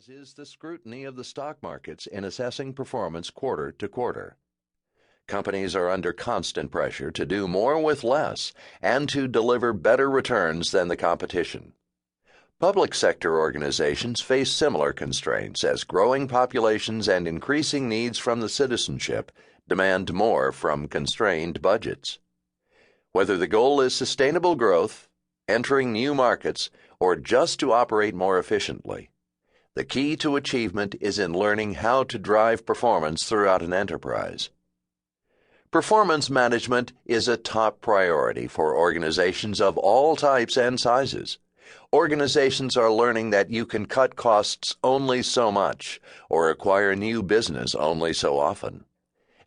as is the scrutiny of the stock markets in assessing performance quarter to quarter. Companies are under constant pressure to do more with less and to deliver better returns than the competition. Public sector organizations face similar constraints as growing populations and increasing needs from the citizenship demand more from constrained budgets. Whether the goal is sustainable growth, entering new markets, or just to operate more efficiently, the key to achievement is in learning how to drive performance throughout an enterprise. Performance management is a top priority for organizations of all types and sizes. Organizations are learning that you can cut costs only so much or acquire new business only so often.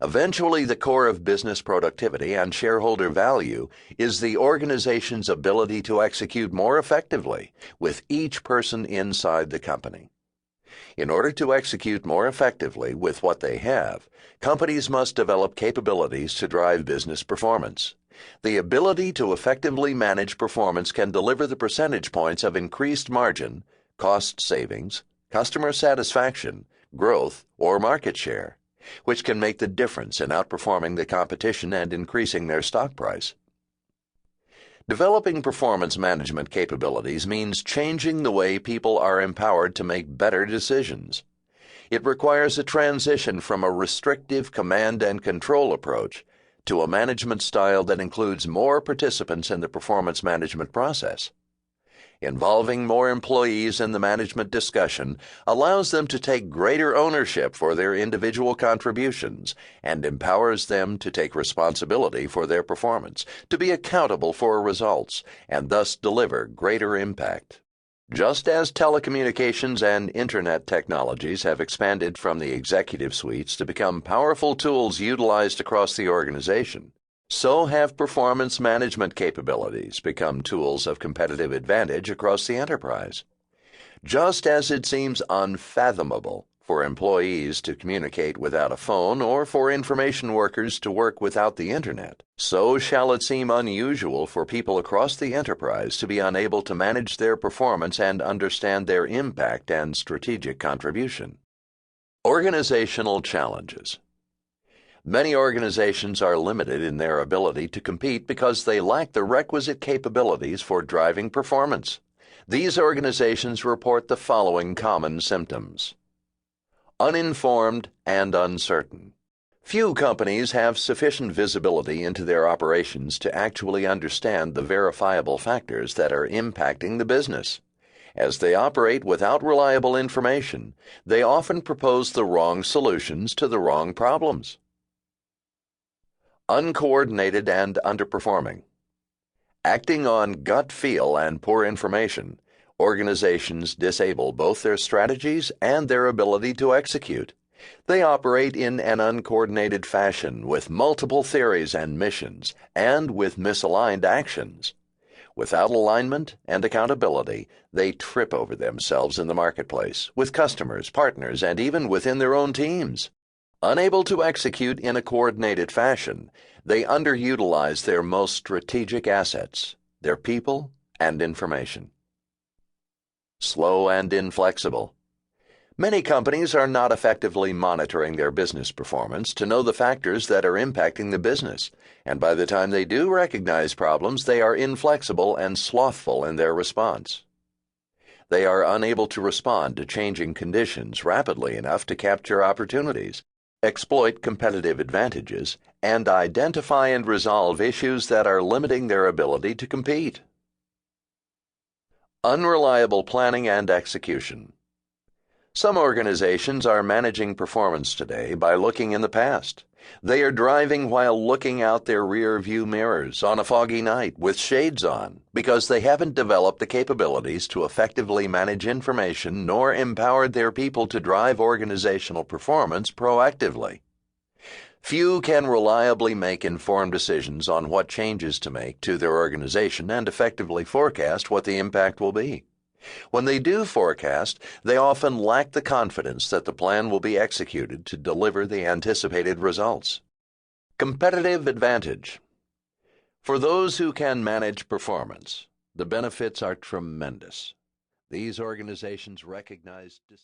Eventually, the core of business productivity and shareholder value is the organization's ability to execute more effectively with each person inside the company. In order to execute more effectively with what they have, companies must develop capabilities to drive business performance. The ability to effectively manage performance can deliver the percentage points of increased margin, cost savings, customer satisfaction, growth, or market share, which can make the difference in outperforming the competition and increasing their stock price. Developing performance management capabilities means changing the way people are empowered to make better decisions. It requires a transition from a restrictive command and control approach to a management style that includes more participants in the performance management process. Involving more employees in the management discussion allows them to take greater ownership for their individual contributions and empowers them to take responsibility for their performance, to be accountable for results, and thus deliver greater impact. Just as telecommunications and internet technologies have expanded from the executive suites to become powerful tools utilized across the organization, so have performance management capabilities become tools of competitive advantage across the enterprise. Just as it seems unfathomable for employees to communicate without a phone or for information workers to work without the internet, so shall it seem unusual for people across the enterprise to be unable to manage their performance and understand their impact and strategic contribution. Organizational challenges. Many organizations are limited in their ability to compete because they lack the requisite capabilities for driving performance. These organizations report the following common symptoms: uninformed and uncertain. Few companies have sufficient visibility into their operations to actually understand the verifiable factors that are impacting the business. As they operate without reliable information, they often propose the wrong solutions to the wrong problems. Uncoordinated and underperforming. Acting on gut feel and poor information, organizations disable both their strategies and their ability to execute. They operate in an uncoordinated fashion with multiple theories and missions and with misaligned actions. Without alignment and accountability, they trip over themselves in the marketplace, with customers, partners, and even within their own teams. Unable to execute in a coordinated fashion, they underutilize their most strategic assets, their people and information. Slow and inflexible. Many companies are not effectively monitoring their business performance to know the factors that are impacting the business, and by the time they do recognize problems, they are inflexible and slothful in their response. They are unable to respond to changing conditions rapidly enough to capture opportunities, exploit competitive advantages, and identify and resolve issues that are limiting their ability to compete. Unreliable planning and execution. Some organizations are managing performance today by looking in the past. They are driving while looking out their rear-view mirrors on a foggy night with shades on because they haven't developed the capabilities to effectively manage information nor empowered their people to drive organizational performance proactively. Few can reliably make informed decisions on what changes to make to their organization and effectively forecast what the impact will be. When they do forecast, they often lack the confidence that the plan will be executed to deliver the anticipated results. Competitive advantage. For those who can manage performance, the benefits are tremendous. These organizations recognize